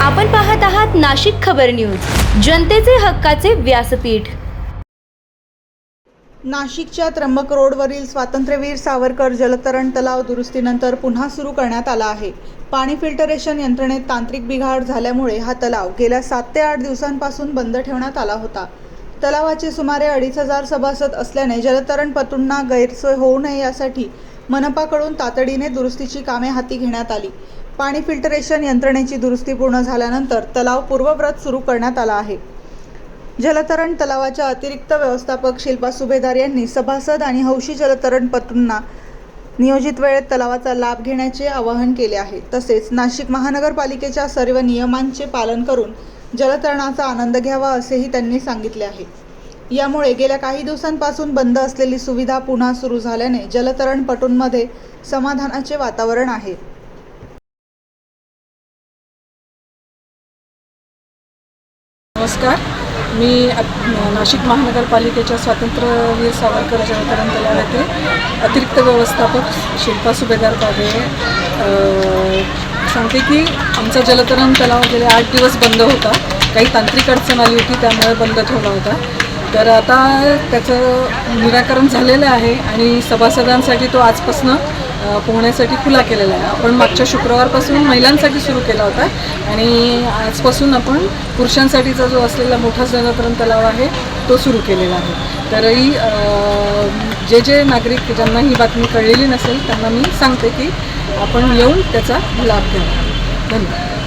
आपण पाहत आहात नाशिक खबर न्यूज, जनतेचे हक्काचे व्यासपीठ। नाशिकच्या त्र्यंबक रोडवरील स्वातंत्र्यवीर सावरकर जलतरण तलाव दुरुस्तीनंतर पुन्हा सुरू करण्यात आला आहे। पाणी फिल्टरेशन यंत्रणेत तांत्रिक बिघाड झाल्यामुळे हा तलाव गेल्या 7 ते 8 दिवसांपासून बंद ठेवण्यात आला होता। तलावाचे सुमारे 2500 सभासद असल्याने जलतरणपटूंना गैरसोय होऊ नये यासाठी मनपाकडून तातडीने दुरुस्तीची कामे हाती घेण्यात आली। पाणी फिल्टरेशन यंत्रणेची दुरुस्ती पूर्ण झाल्यानंतर तलाव पूर्ववत सुरू करण्यात आला आहे। जलतरण तलावाच्या अतिरिक्त व्यवस्थापक शिल्पा सुभेदार यांनी सभासद आणि हौशी जलतरणपटूंना नियोजित वेळेत तलावाचा लाभ घेण्याचे आवाहन केले आहे। तसेच नाशिक महानगरपालिकेच्या सर्व नियमांचे पालन करून जलतरणाचा आनंद घ्यावा असेही त्यांनी सांगितले आहे। यामुळे गेल्या काही दिवसांपासून बंद असलेली सुविधा पुन्हा सुरू झाल्याने जलतरणपटूंमध्ये समाधानाचे वातावरण आहे। नमस्कार, मी नाशिक महानगरपालिकेच्या स्वातंत्र्यवीर सावरकर जलतरण तलाव येथे अतिरिक्त व्यवस्थापक शिल्पा सुभेदार पागे सांगते की आमचा जलतरण तलाव गेले 8 दिवस बंद होता। काही तांत्रिक अडचण आली होती, त्यामुळे बंद ठेवला होता। तर आता त्याचं निराकरण झालेलं आहे आणि सभासदांसाठी तो आजपासून पोहण्यासाठी खुला केलेला आहे। आपण मागच्या शुक्रवारपासून महिलांसाठी सुरू केला होता आणि आजपासून आपण पुरुषांसाठीचा जो असलेला मोठा जलतरण तलाव आहे तो सुरू केलेला आहे। तरीही जे नागरिक ज्यांना ही बातमी कळलेली नसेल त्यांना मी सांगते की आपण येऊन त्याचा लाभ घ्यावा। धन्यवाद।